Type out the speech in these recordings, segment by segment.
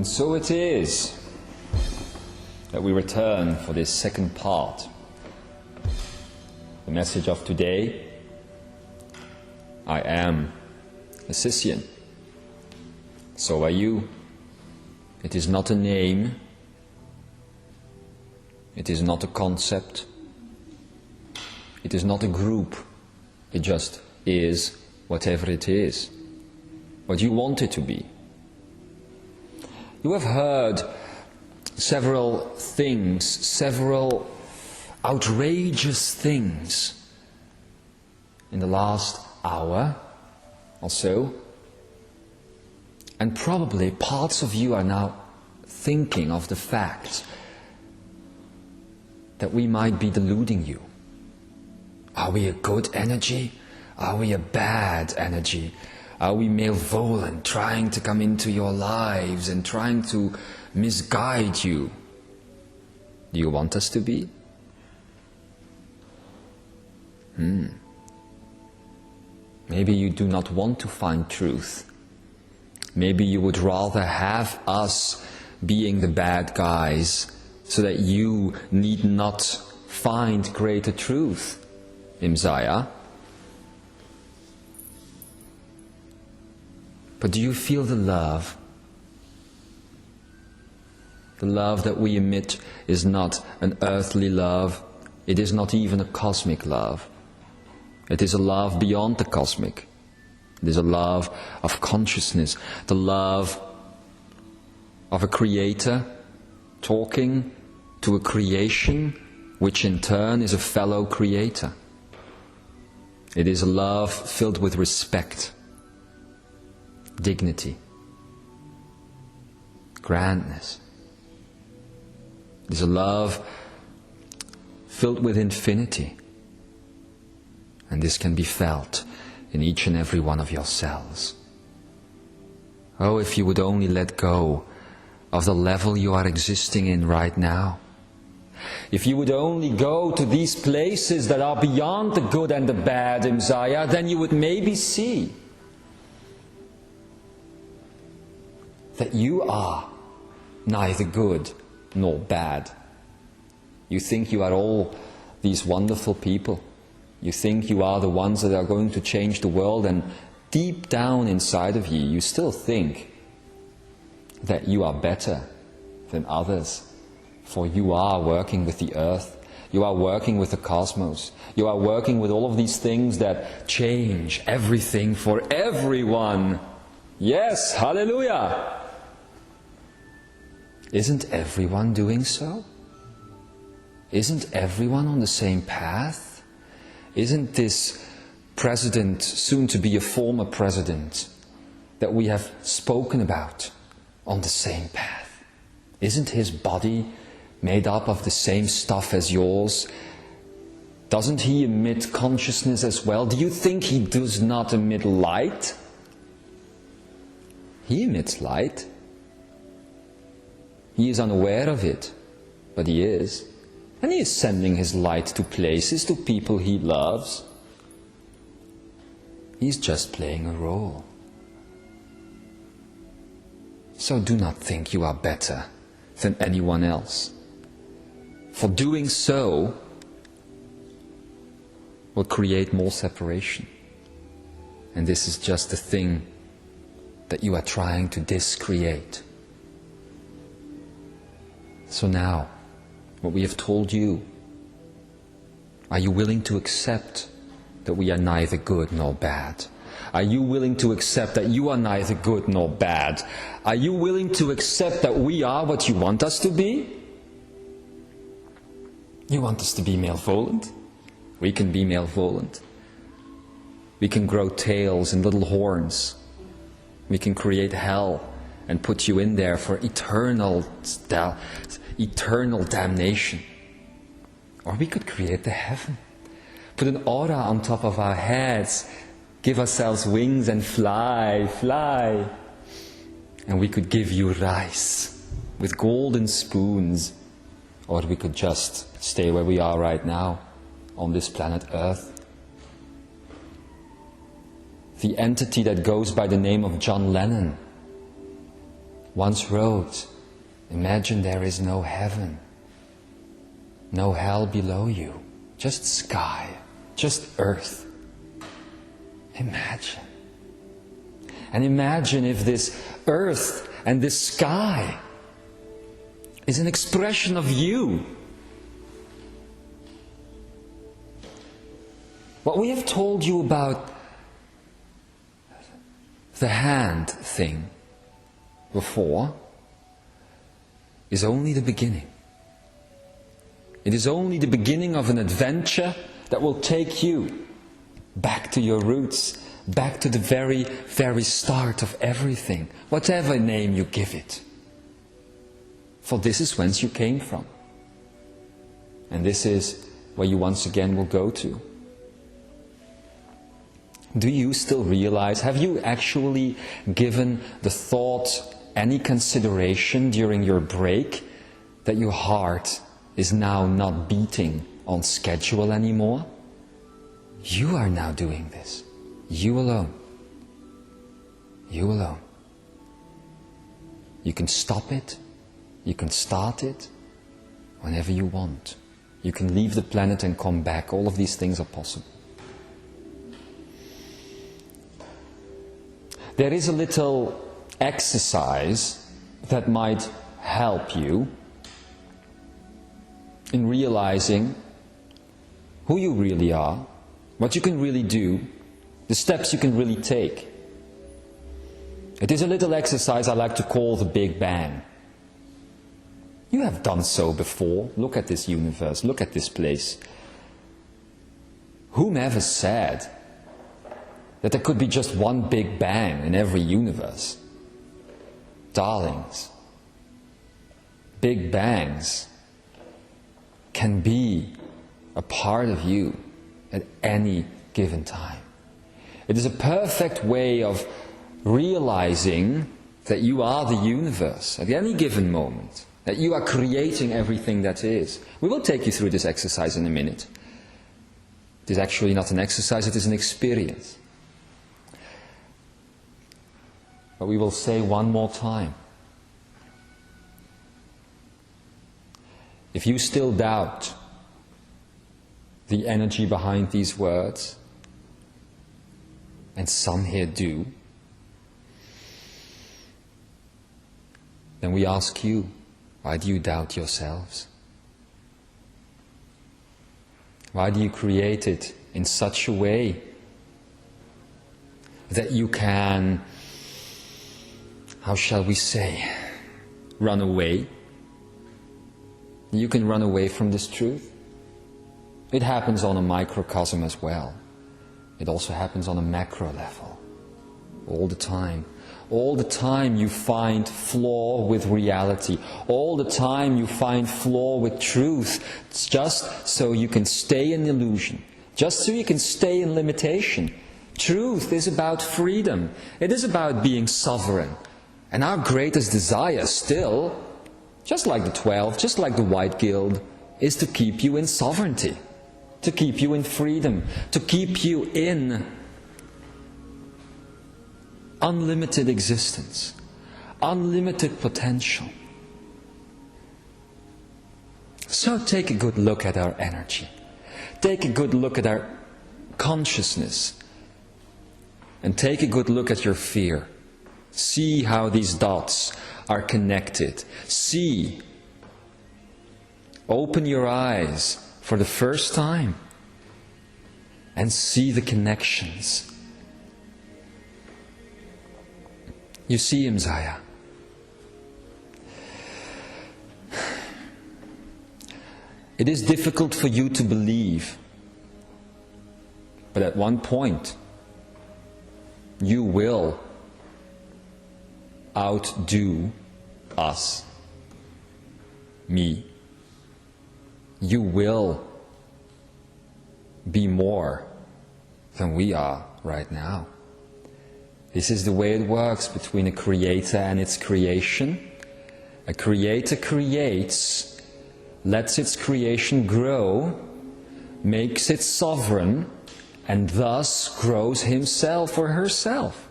And so it is that we return for this second part. The message of today: I am Asisian. So are you. It is not a name. It is not a concept. It is not a group. It just is whatever it is, what you want it to be. You have heard several things, several outrageous things in the last hour or so, and probably parts of you are now thinking of the fact that we might be deluding you. Are we a good energy? Are we a bad energy? Are we malevolent, trying to come into your lives and trying to misguide you? Do you want us to be? Maybe you do not want to find truth. Maybe you would rather have us being the bad guys so that you need not find greater truth. Imzaia. But do you feel the love? The love that we emit is not an earthly love. It is not even a cosmic love. It is a love beyond the cosmic. It is a love of consciousness, the love of a creator talking to a creation which in turn is a fellow creator. It is a love filled with respect, dignity, grandness. It is a love filled with infinity. And this can be felt in each and every one of your cells. Oh, if you would only let go of the level you are existing in right now. If you would only go to these places that are beyond the good and the bad, Imzaia, then you would maybe see that you are neither good nor bad. You think you are all these wonderful people. You think you are the ones that are going to change the world, and deep down inside of you, you still think that you are better than others. For you are working with the earth, you are working with the cosmos, you are working with all of these things that change everything for everyone. Yes, hallelujah! Isn't everyone doing so? Isn't everyone on the same path? Isn't this president, soon to be a former president, that we have spoken about, on the same path? Isn't his body made up of the same stuff as yours? Doesn't he emit consciousness as well? Do you think he does not emit light? He emits light. He is unaware of it, but he is. And he is sending his light to places, to people he loves. He's just playing a role. So do not think you are better than anyone else. For doing so will create more separation. And this is just the thing that you are trying to discreate. So now, what we have told you, are you willing to accept that we are neither good nor bad? Are you willing to accept that you are neither good nor bad? Are you willing to accept that we are what you want us to be? You want us to be malevolent? We can be malevolent. We can grow tails and little horns. We can create hell and put you in there for eternal damnation. Or we could create the heaven, put an aura on top of our heads, give ourselves wings and fly. And we could give you rice with golden spoons. Or we could just stay where we are right now, on this planet Earth. The entity that goes by the name of John Lennon once wrote, imagine there is no heaven, no hell below you, just sky, just earth. Imagine. And imagine if this earth and this sky is an expression of you. What we have told you about the hand thing before is only the beginning. It is only the beginning of an adventure that will take you back to your roots, back to the very, very start of everything, whatever name you give it. For this is whence you came from. And this is where you once again will go to. Do you still realize, have you actually given the thought any consideration during your break that your heart is now not beating on schedule anymore? You are now doing this. You alone. You alone. You can stop it. You can start it whenever you want. You can leave the planet and come back. All of these things are possible. There is a little exercise that might help you in realizing who you really are, what you can really do, the steps you can really take. It is a little exercise I like to call the Big Bang. You have done so before. Look at this universe, look at this place. Whomever said that there could be just one Big Bang in every universe? Darlings, Big Bangs can be a part of you at any given time. It is a perfect way of realizing that you are the universe at any given moment, that you are creating everything that is. We will take you through this exercise in a minute. It is actually not an exercise, it is an experience. But we will say one more time. If you still doubt the energy behind these words, and some here do, then we ask you, why do you doubt yourselves? Why do you create it in such a way that you can, how shall we say, run away? You can run away from this truth. It happens on a microcosm as well. It also happens on a macro level. All the time. All the time you find flaw with reality. All the time you find flaw with truth. It's just so you can stay in illusion. Just so you can stay in limitation. Truth is about freedom. It is about being sovereign. And our greatest desire still, just like the 12, just like the White Guild, is to keep you in sovereignty. To keep you in freedom. To keep you in unlimited existence, unlimited potential. So take a good look at our energy. Take a good look at our consciousness. And take a good look at your fear. See how these dots are connected. See. Open your eyes for the first time and see the connections. You see, Imzaia, it is difficult for you to believe, but at one point you will outdo us, me. You will be more than we are right now. This is the way it works between a creator and its creation. A creator creates, lets its creation grow, makes it sovereign, and thus grows himself or herself.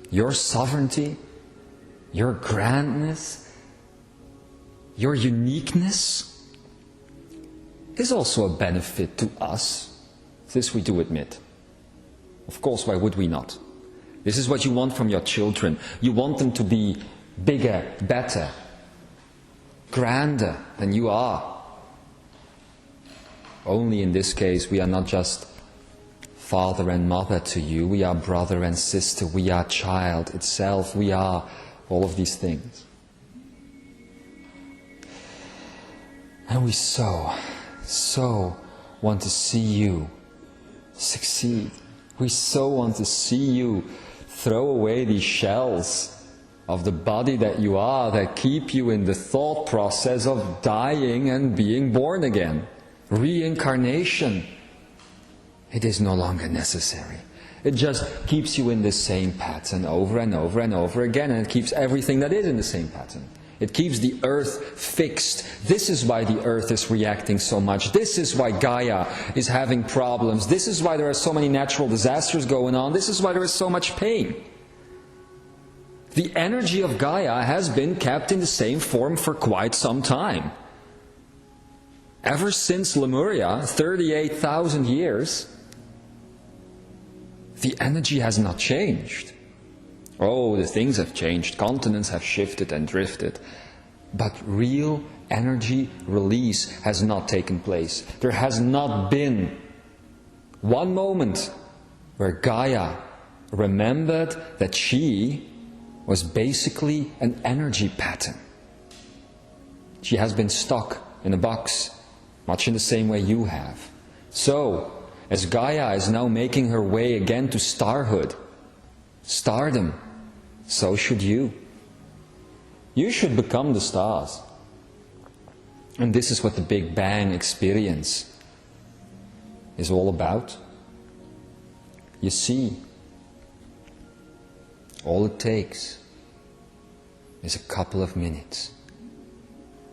Your sovereignty your grandness, your uniqueness is also a benefit to us. This we do admit. Of course, why would we not? This is what you want from your children. You want them to be bigger, better, grander than you are. Only in this case we are not just father and mother to you, we are brother and sister, we are child itself, we are all of these things. And we so want to see you succeed. We so want to see you throw away these shells of the body that you are, that keep you in the thought process of dying and being born again. Reincarnation. It is no longer necessary. It just keeps you in the same pattern over and over and over again, and it keeps everything that is in the same pattern. It keeps the earth fixed. This is why the earth is reacting so much. This is why Gaia is having problems. This is why there are so many natural disasters going on. This is why there is so much pain. The energy of Gaia has been kept in the same form for quite some time. Ever since Lemuria, 38,000 years, the energy has not changed. Oh, the things have changed, continents have shifted and drifted, but real energy release has not taken place. There has not been one moment where Gaia remembered that she was basically an energy pattern. She has been stuck in a box, much in the same way you have. So, as Gaia is now making her way again to starhood, stardom, so should you. You should become the stars. And this is what the Big Bang experience is all about. You see, all it takes is a couple of minutes.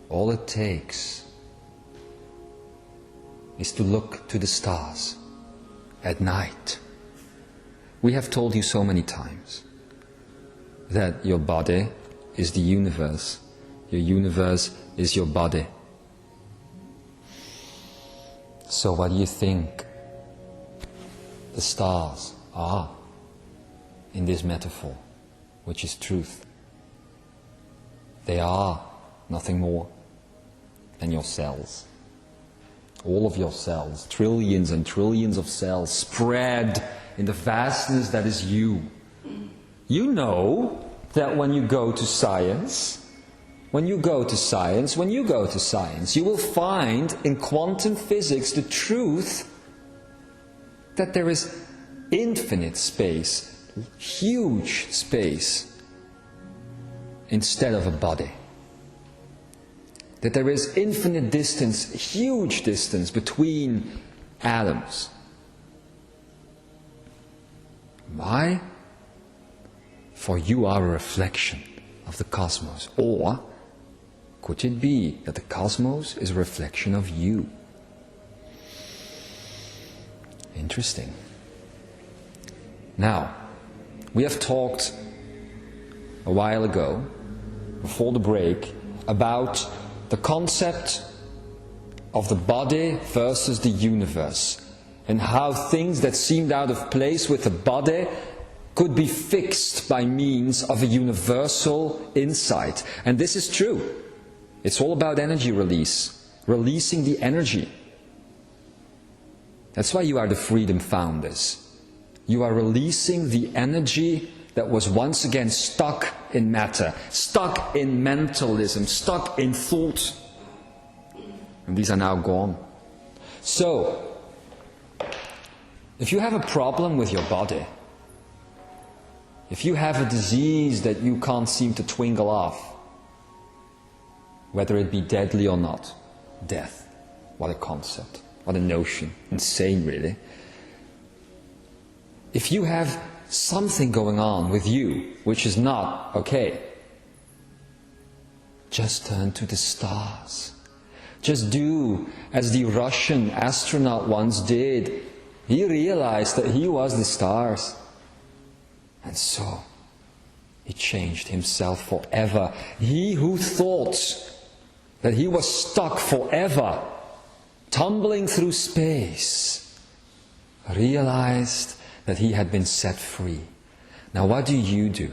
All it takes is to look to the stars at night. We have told you so many times that your body is the universe. Your universe is your body. So what do you think the stars are in this metaphor, which is truth? They are nothing more than your cells. All of your cells, trillions and trillions of cells spread in the vastness that is you. You know that when you go to science, you will find in quantum physics the truth that there is infinite space, huge space, instead of a body. That there is infinite distance, huge distance between atoms. Why? For you are a reflection of the cosmos. Or could it be that the cosmos is a reflection of you? Interesting. Now, we have talked a while ago, before the break, about the concept of the body versus the universe, and how things that seemed out of place with the body could be fixed by means of a universal insight. And this is true. It's all about energy release, releasing the energy. That's why you are the freedom founders. You are releasing the energy that was once again stuck in matter, stuck in mentalism, stuck in thought. And these are now gone. So, if you have a problem with your body, if you have a disease that you can't seem to twinkle off, whether it be deadly or not, death, what a concept, what a notion, insane really. If you have something going on with you which is not okay, just turn to the stars. Just do as the Russian astronaut once did. He realized that he was the stars. And so, he changed himself forever. He who thought that he was stuck forever, tumbling through space, realized that he had been set free. Now what do?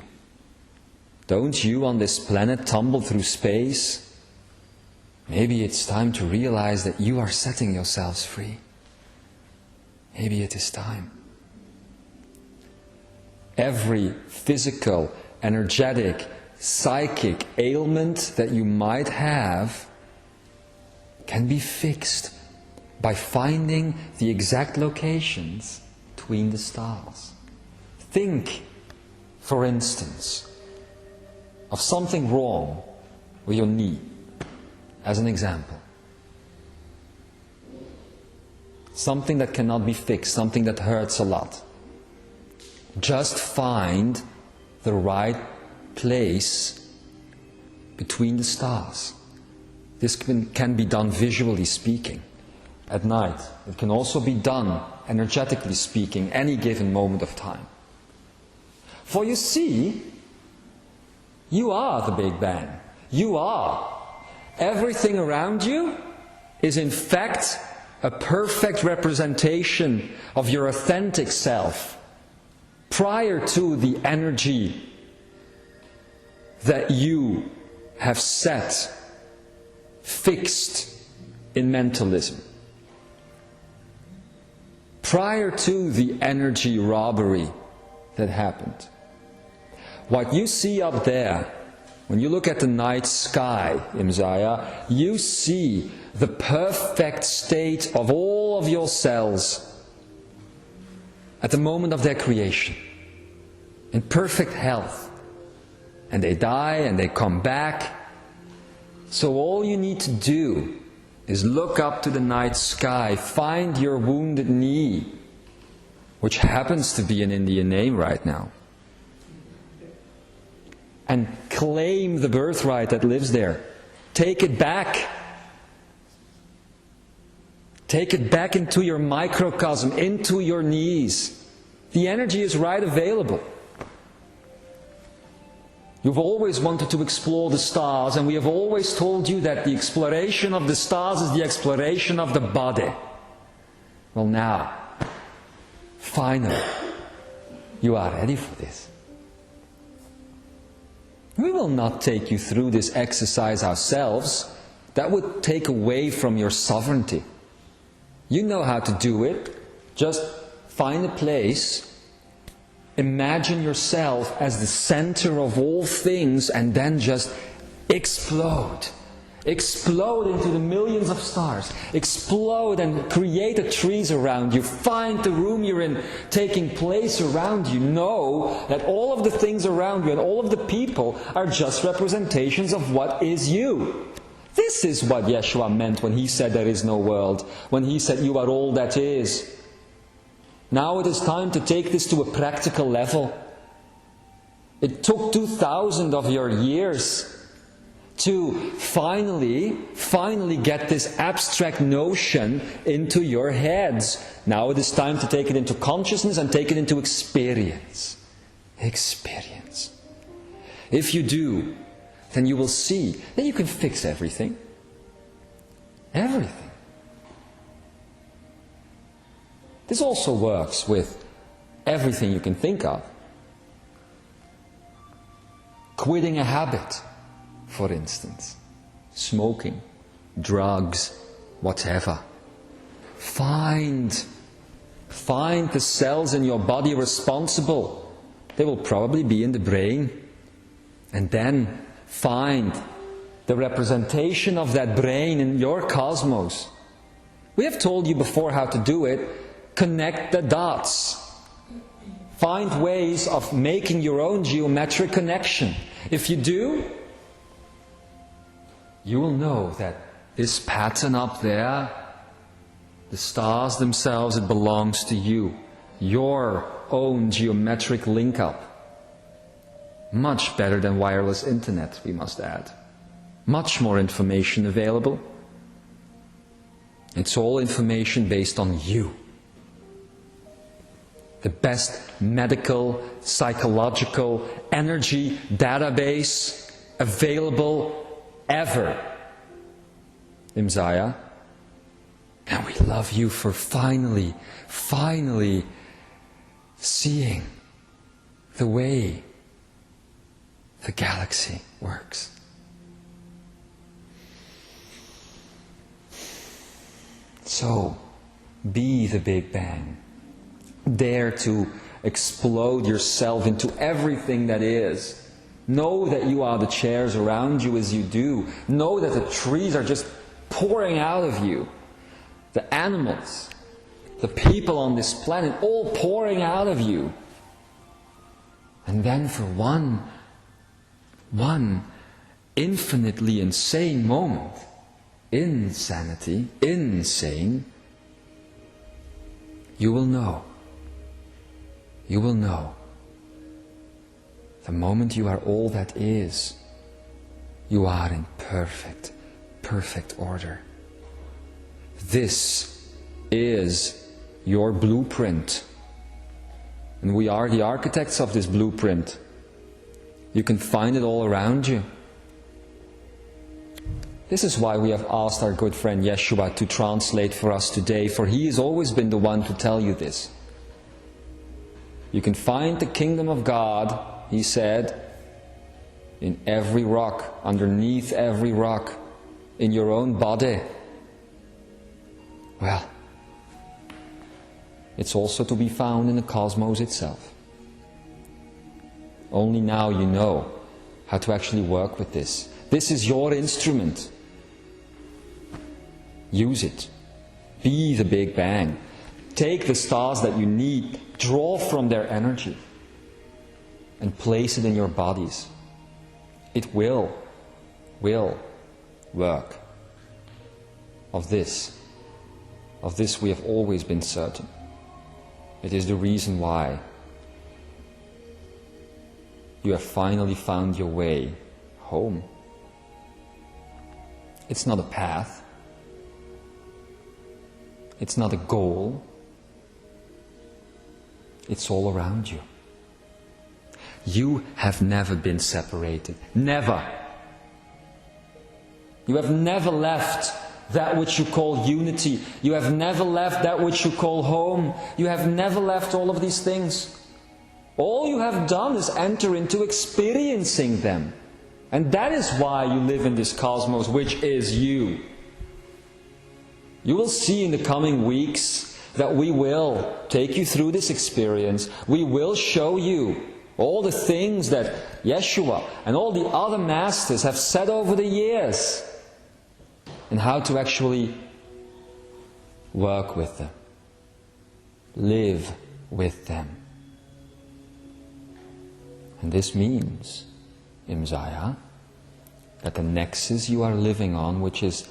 Don't you on this planet tumble through space? Maybe it's time to realize that you are setting yourselves free. Maybe it is time. Every physical, energetic, psychic ailment that you might have can be fixed by finding the exact locations between the stars. Think, for instance, of something wrong with your knee, as an example. Something that cannot be fixed, something that hurts a lot. Just find the right place between the stars. This can be done visually speaking at night. It can also be done energetically speaking, any given moment of time. For you see, you are the Big Bang. You are. Everything around you is in fact a perfect representation of your authentic self prior to the energy that you have set, fixed in mentalism. Prior to the energy robbery that happened. What you see up there, when you look at the night sky, Imzaia, you see the perfect state of all of your cells at the moment of their creation, in perfect health. And they die and they come back. So all you need to do is look up to the night sky, find your wounded knee, which happens to be an Indian name right now, and claim the birthright that lives there. Take it back. Take it back into your microcosm, into your knees. The energy is right available. You've always wanted to explore the stars, and we have always told you that the exploration of the stars is the exploration of the body. Well now, finally, you are ready for this. We will not take you through this exercise ourselves. That would take away from your sovereignty. You know how to do it. Just find a place. Imagine yourself as the center of all things and then just explode. Explode into the millions of stars. Explode and create the trees around you. Find the room you're in taking place around you. Know that all of the things around you and all of the people are just representations of what is you. This is what Yeshua meant when he said there is no world. When he said you are all that is. Now it is time to take this to a practical level. It took 2,000 of your years to finally get this abstract notion into your heads. Now it is time to take it into consciousness and take it into experience. Experience. If you do, then you will see that you can fix everything. Everything. This also works with everything you can think of. Quitting a habit, for instance. Smoking, drugs, whatever. Find the cells in your body responsible. They will probably be in the brain. And then find the representation of that brain in your cosmos. We have told you before how to do it. Connect the dots. Find ways of making your own geometric connection. If you do, you will know that this pattern up there, the stars themselves, it belongs to you. Your own geometric link-up. Much better than wireless internet, we must add. Much more information available. It's all information based on you. the best medical, psychological, energy database available ever. Imzaia. And we love you for finally seeing the way the galaxy works. So, be the Big Bang. Dare to explode yourself into everything that is. Know that you are the chairs around you as you do. Know that the trees are just pouring out of you. The animals, the people on this planet, all pouring out of you. And then for one infinitely insane moment, insanity, insane, you will know. You will know. The moment you are all that is, you are in perfect order. This is your blueprint. And we are the architects of this blueprint. You can find it all around you. This is why we have asked our good friend Yeshua to translate for us today, for he has always been the one to tell you this. You can find the kingdom of God, he said, in every rock, underneath every rock, in your own body. Well, it's also to be found in the cosmos itself. Only now you know how to actually work with this. This is your instrument. Use it. Be the Big Bang. Take the stars that you need, draw from their energy, and place it in your bodies. It will work. Of this we have always been certain. It is the reason why you have finally found your way home. It's not a path. It's not a goal. It's all around you. You have never been separated. Never. You have never left that which you call unity. You have never left that which you call home. You have never left all of these things. All you have done is enter into experiencing them. And that is why you live in this cosmos, which is you. You will see in the coming weeks that we will take you through this experience. We will show you all the things that Yeshua and all the other masters have said over the years, and how to actually work with them, live with them. And this means, Imzaia, that the nexus you are living on, which is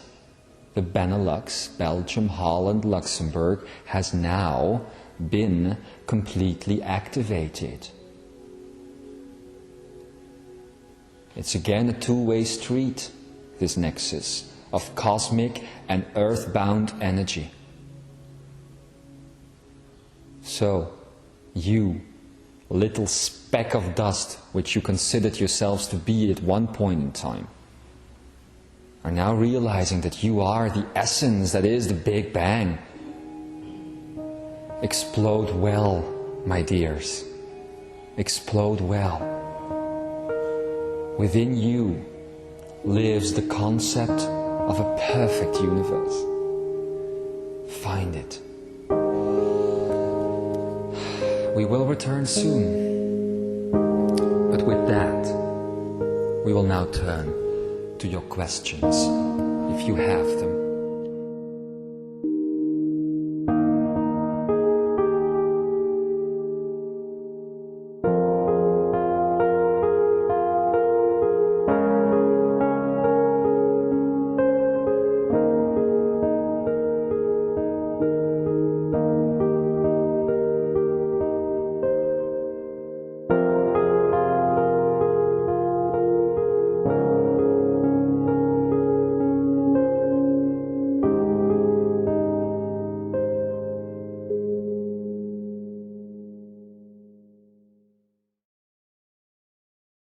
the Benelux, Belgium, Holland, Luxembourg, has now been completely activated. It's again a two-way street, this nexus of cosmic and earthbound energy. So, you, little speck of dust, which you considered yourselves to be at one point in time, are now realizing that you are the essence that is the Big Bang. Explode well, my dears. Explode well. Within you lives the concept of a perfect universe. Find it. We will return soon. But with that, we will now turn to your questions, if you have them.